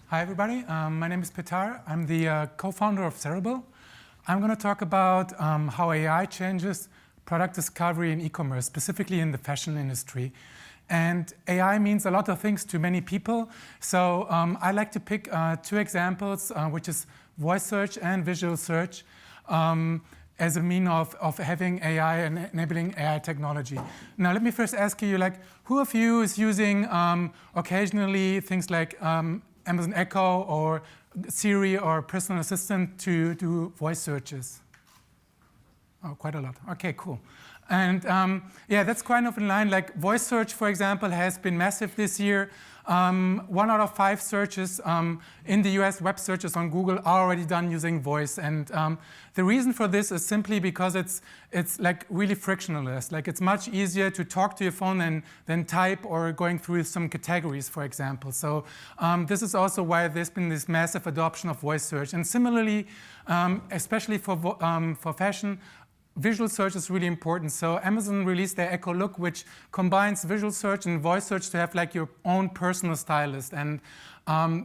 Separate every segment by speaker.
Speaker 1: Hi, everybody. My name is Petar. I'm the co-founder of Cerebel. I'm going to talk about how AI changes product discovery in e-commerce, specifically in the fashion industry. And AI means a lot of things to many people. So I like to pick two examples, which is voice search and visual search, as a mean of having AI and enabling AI technology. Now, let me first ask you, who of you is using occasionally things like Amazon Echo or Siri or Personal Assistant to do voice searches? Oh, quite a lot. OK, cool. And yeah, that's kind of in line. Like voice search, for example, has been massive this year. 1 out of 5 searches in the US, web searches on Google, are already done using voice. And the reason for this is simply because it's like really frictionless. Like it's much easier to talk to your phone than type or going through some categories, for example. So this is also why there's been this massive adoption of voice search. And similarly, especially for fashion, visual search is really important. So Amazon released their Echo Look, which combines visual search and voice search to have like your own personal stylist. And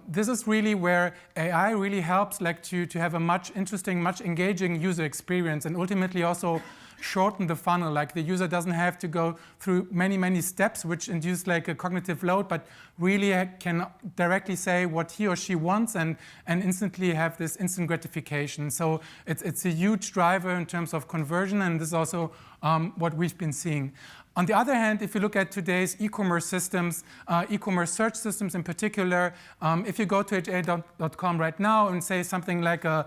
Speaker 1: this is really where AI really helps like to have a much interesting, much engaging user experience, and ultimately also shorten the funnel. Like the user doesn't have to go through many, many steps, which induce like a cognitive load, but really can directly say what he or she wants and instantly have this instant gratification. So it's a huge driver in terms of conversion, and this is also what we've been seeing. On the other hand, if you look at today's e-commerce systems, e-commerce search systems in particular, if you go to ha.com right now and say something like a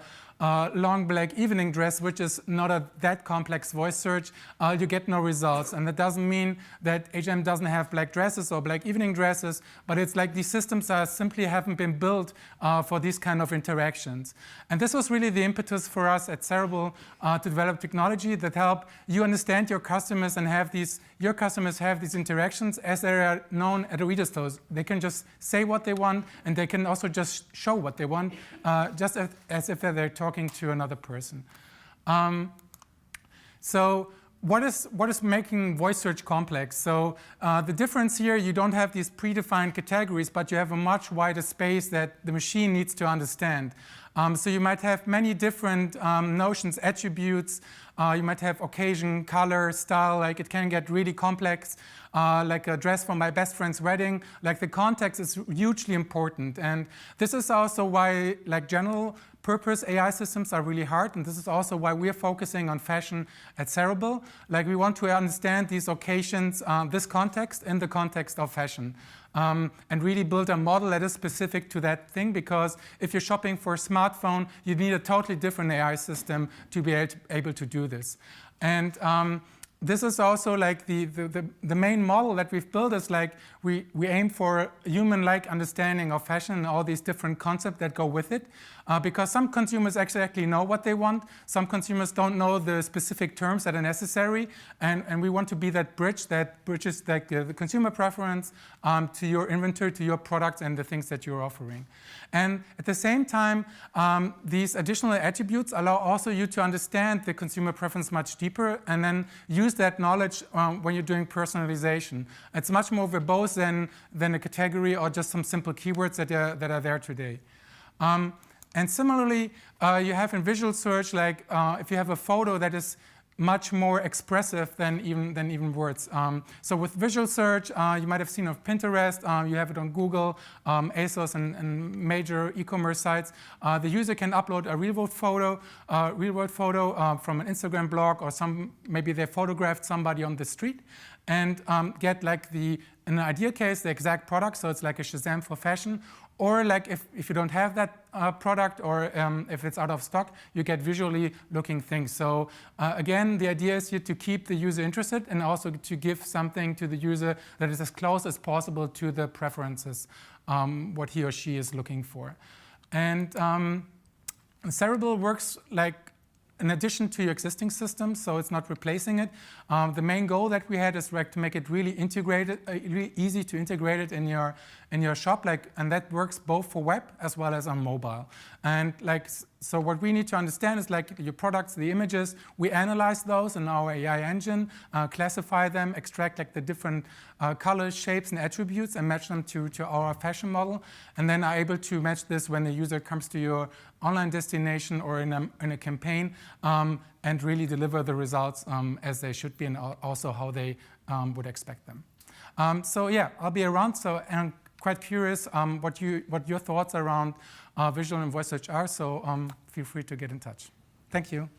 Speaker 1: long black evening dress, which is not that complex voice search, you get no results. And that doesn't mean that H&M doesn't have black dresses or black evening dresses, but it's like these systems simply haven't been built for these kind of interactions. And this was really the impetus for us at Cerebel to develop technology that help you understand your customers and have your customers have these interactions as they are known at a reader stores. They can just say what they want, and they can also just show what they want, just as if they're talking to another person. So what is making voice search complex? So the difference here, you don't have these predefined categories, but you have a much wider space that the machine needs to understand. So you might have many different notions, attributes. You might have occasion, color, style. Like it can get really complex. Like a dress for my best friend's wedding. Like the context is hugely important. And this is also why like general purpose AI systems are really hard, and this is also why we're focusing on fashion at Cerebel. Like we want to understand these occasions, this context in the context of fashion, and really build a model that is specific to that thing, because if you're shopping for a smartphone, you need a totally different AI system to be able to do this. And this is also like the main model that we've built is like we aim for a human-like understanding of fashion and all these different concepts that go with it. Because some consumers actually know what they want. Some consumers don't know the specific terms that are necessary. And we want to be that bridge that bridges like the consumer preference to your inventory, to your products and the things that you're offering. And at the same time, these additional attributes allow also you to understand the consumer preference much deeper and then use that knowledge when you're doing personalization. It's much more verbose than a category or just some simple keywords that are there today. And similarly, you have in visual search, like if you have a photo that is much more expressive than even words. So with visual search, you might have seen of Pinterest, you have it on Google, ASOS, and major e-commerce sites. The user can upload a real-world photo from an Instagram blog, or maybe they photographed somebody on the street, and get like in an ideal case, the exact product. So it's like a Shazam for fashion. Or like if you don't have that product, or if it's out of stock, you get visually looking things. So again, the idea is here to keep the user interested and also to give something to the user that is as close as possible to the preferences, what he or she is looking for. And Cerebel works like in addition to your existing systems, so it's not replacing it. The main goal that we had is like to make it really integrated, really easy to integrate it in your shop, and that works both for web as well as on mobile. And like So what we need to understand is like your products, the images, we analyze those in our AI engine, classify them, extract like the different colors, shapes, and attributes, and match them to our fashion model, and then are able to match this when the user comes to your online destination or in a campaign, and really deliver the results as they should be and also how they would expect them. So yeah, I'll be around. So I'm quite curious what your thoughts around visual and voice search are. So feel free to get in touch. Thank you.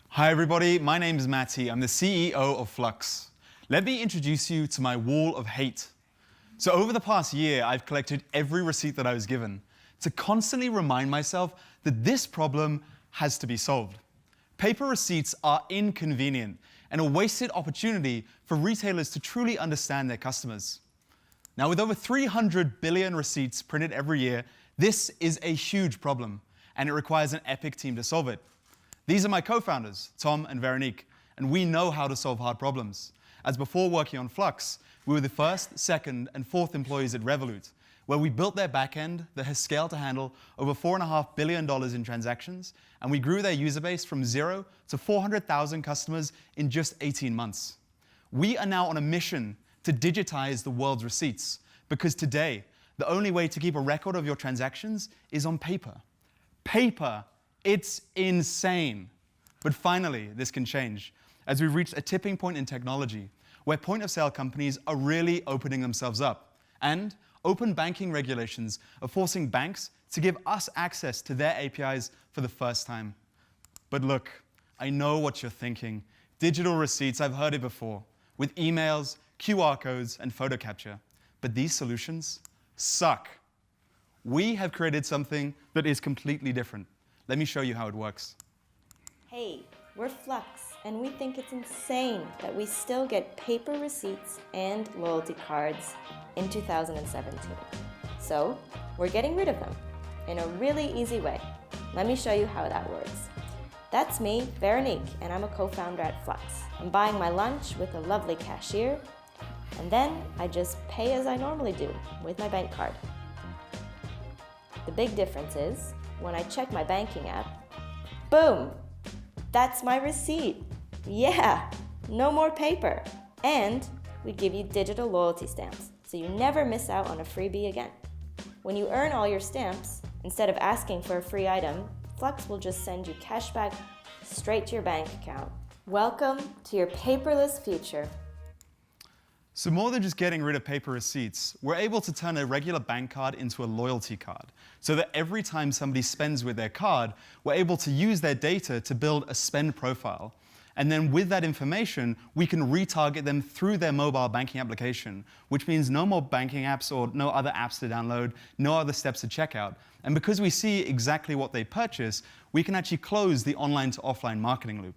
Speaker 2: Hi everybody, my name is Matty. I'm the CEO of Flux. Let me introduce you to my wall of hate. So over the past year, I've collected every receipt that I was given to constantly remind myself that this problem has to be solved. Paper receipts are inconvenient and a wasted opportunity for retailers to truly understand their customers. Now, with over 300 billion receipts printed every year, this is a huge problem, and it requires an epic team to solve it. These are my co-founders, Tom and Veronique, and we know how to solve hard problems. As before working on Flux, we were the first, second, and fourth employees at Revolut, where we built their backend that has scaled to handle over $4.5 billion in transactions, and we grew their user base from 0 to 400,000 customers in just 18 months. We are now on a mission to digitize the world's receipts, because today, the only way to keep a record of your transactions is on paper. Paper, it's insane. But finally, this can change, as we've reached a tipping point in technology, where point-of-sale companies are really opening themselves up, and open banking regulations are forcing banks to give us access to their APIs for the first time. But look, I know what you're thinking. Digital receipts, I've heard it before, with emails, QR codes, and photo capture. But these solutions suck. We have created something that is completely different. Let me show you how it works.
Speaker 3: Hey, we're Flux, and we think it's insane that we still get paper receipts and loyalty cards in 2017. So, we're getting rid of them in a really easy way. Let me show you how that works. That's me, Veronique, and I'm a co-founder at Flux. I'm buying my lunch with a lovely cashier, and then I just pay as I normally do with my bank card. The big difference is, when I check my banking app, boom! That's my receipt. Yeah, no more paper. And we give you digital loyalty stamps, so you never miss out on a freebie again. When you earn all your stamps, instead of asking for a free item, Flux will just send you cashback straight to your bank account. Welcome to your paperless future.
Speaker 2: So more than just getting rid of paper receipts, we're able to turn a regular bank card into a loyalty card, so that every time somebody spends with their card, we're able to use their data to build a spend profile. And then with that information, we can retarget them through their mobile banking application, which means no more banking apps or no other apps to download, no other steps to checkout. And because we see exactly what they purchase, we can actually close the online to offline marketing loop.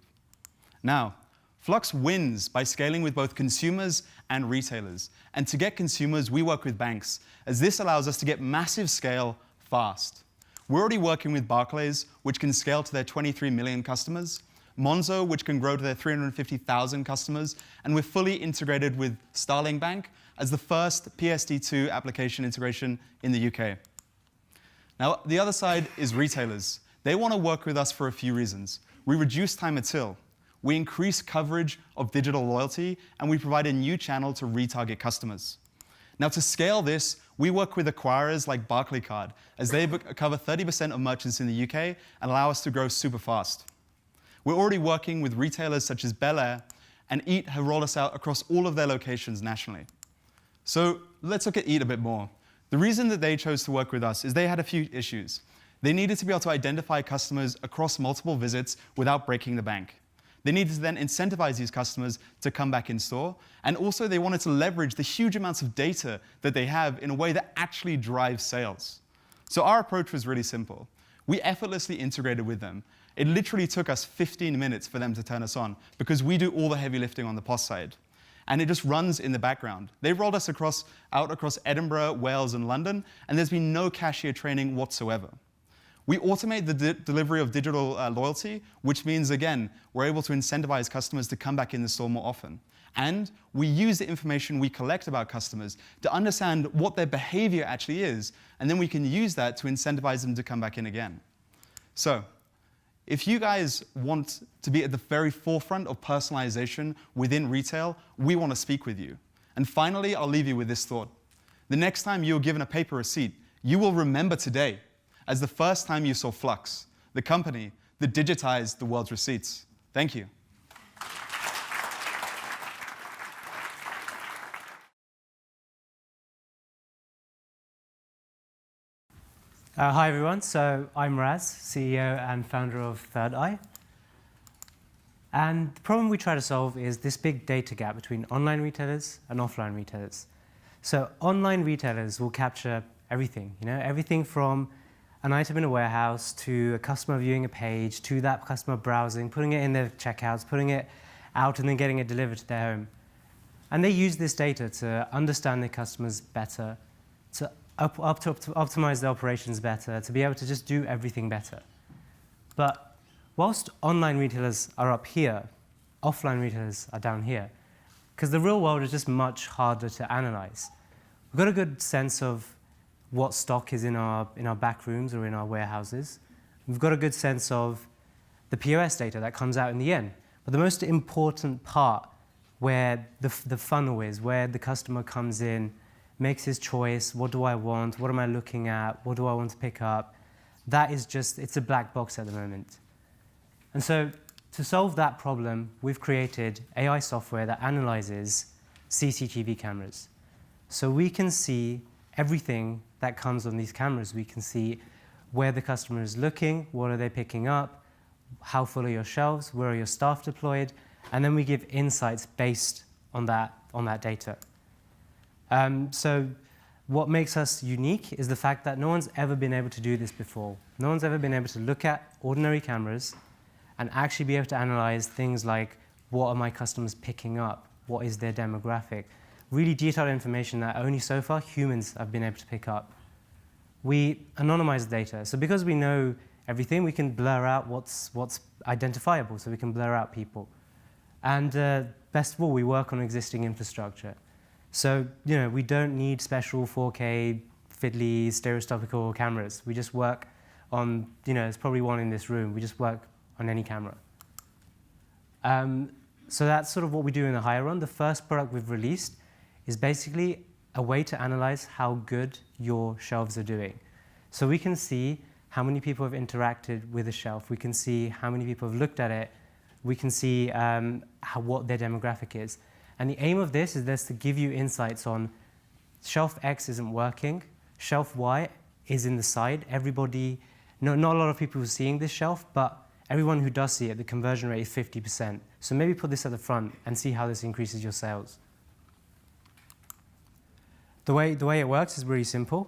Speaker 2: Now, Flux wins by scaling with both consumers and retailers. And to get consumers, we work with banks, as this allows us to get massive scale fast. We're already working with Barclays, which can scale to their 23 million customers, Monzo, which can grow to their 350,000 customers, and we're fully integrated with Starling Bank as the first PSD2 application integration in the UK. Now, the other side is retailers. They want to work with us for a few reasons. We reduce time at till. We increase coverage of digital loyalty, and we provide a new channel to retarget customers. Now, to scale this, we work with acquirers like Barclaycard, as they cover 30% of merchants in the UK and allow us to grow super fast. We're already working with retailers such as Bel Air, and Eat have rolled us out across all of their locations nationally. So let's look at Eat a bit more. The reason that they chose to work with us is they had a few issues. They needed to be able to identify customers across multiple visits without breaking the bank. They needed to then incentivize these customers to come back in store. And also they wanted to leverage the huge amounts of data that they have in a way that actually drives sales. So our approach was really simple. We effortlessly integrated with them. It literally took us 15 minutes for them to turn us on, because we do all the heavy lifting on the POS side. And it just runs in the background. They've rolled us out across Edinburgh, Wales, and London, and there's been no cashier training whatsoever. We automate the delivery of digital loyalty, which means, again, we're able to incentivize customers to come back in the store more often. And we use the information we collect about customers to understand what their behavior actually is, and then we can use that to incentivize them to come back in again. So, if you guys want to be at the very forefront of personalization within retail, we want to speak with you. And finally, I'll leave you with this thought. The next time you're given a paper receipt, you will remember today as the first time you saw Flux, the company that digitized the world's receipts. Thank you.
Speaker 4: Hi everyone, so I'm Raz, CEO and founder of Third Eye. And the problem we try to solve is this big data gap between online retailers and offline retailers. So online retailers will capture everything, everything from an item in a warehouse to a customer viewing a page, to that customer browsing, putting it in their checkouts, putting it out and then getting it delivered to their home. And they use this data to understand their customers better, to optimize their operations better, to be able to just do everything better. But whilst online retailers are up here, offline retailers are down here, because the real world is just much harder to analyze. We've got a good sense of what stock is in our back rooms or in our warehouses. We've got a good sense of the POS data that comes out in the end. But the most important part, where the funnel is, where the customer comes in, makes his choice, what do I want, what am I looking at, what do I want to pick up, that is just, it's a black box at the moment. And so to solve that problem, we've created AI software that analyzes CCTV cameras. So we can see everything that comes on these cameras. We can see where the customer is looking, what are they picking up, how full are your shelves, where are your staff deployed, and then we give insights based on that data. So what makes us unique is the fact that no one's ever been able to do this before. No one's ever been able to look at ordinary cameras and actually be able to analyze things like, what are my customers picking up? What is their demographic? Really detailed information that only so far humans have been able to pick up. We anonymize the data. So because we know everything, we can blur out what's identifiable, so we can blur out people. And best of all, we work on existing infrastructure. So, we don't need special 4K, fiddly, stereoscopical cameras. We just work on, there's probably one in this room. We just work on any camera. So that's sort of what we do in the higher run. The first product we've released is basically a way to analyze how good your shelves are doing. So we can see how many people have interacted with a shelf. We can see how many people have looked at it. We can see what their demographic is. And the aim of this is to give you insights on shelf X isn't working, shelf Y is in the side. Everybody, not a lot of people are seeing this shelf, but everyone who does see it, the conversion rate is 50%. So maybe put this at the front and see how this increases your sales. The way it works is really simple.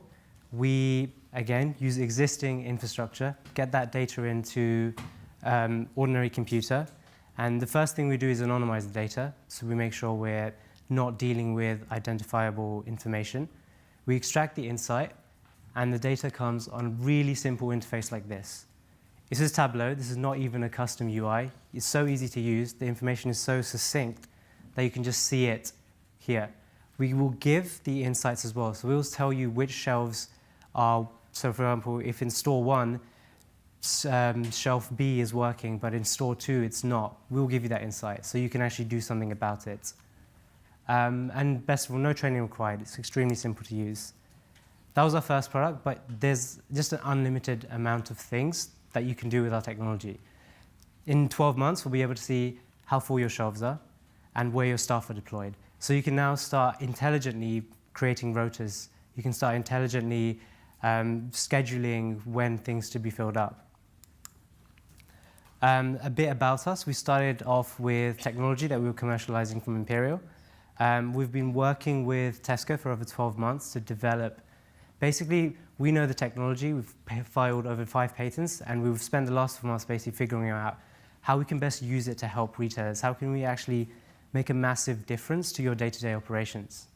Speaker 4: We, again, use existing infrastructure, get that data into ordinary computer. And the first thing we do is anonymize the data, so we make sure we're not dealing with identifiable information. We extract the insight, and the data comes on a really simple interface like this. This is Tableau. This is not even a custom UI. It's so easy to use. The information is so succinct that you can just see it here. We will give the insights as well. So we'll tell you which shelves are, so for example, if in store 1, shelf B is working, but in store 2 it's not, we'll give you that insight so you can actually do something about it. And best of all, no training required. It's extremely simple to use. That was our first product, but there's just an unlimited amount of things that you can do with our technology. In 12 months, we'll be able to see how full your shelves are and where your staff are deployed. So you can now start intelligently creating rotas. You can start intelligently scheduling when things to be filled up. A bit about us. We started off with technology that we were commercializing from Imperial. We've been working with Tesco for over 12 months to develop. Basically, we know the technology. We've filed over 5 patents, and we've spent the last 12 months basically figuring out how we can best use it to help retailers. How can we actually make a massive difference to your day-to-day operations?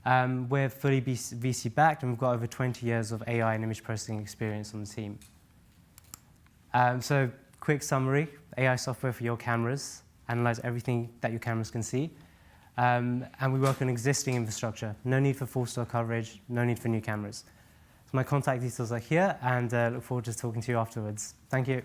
Speaker 4: We're fully VC-backed, and we've got over 20 years of AI and image processing experience on the team. So, quick summary, AI software for your cameras, analyze everything that your cameras can see. and we work on existing infrastructure. No need for full-store coverage, no need for new cameras. So my contact details are here, and look forward to talking to you afterwards. Thank you.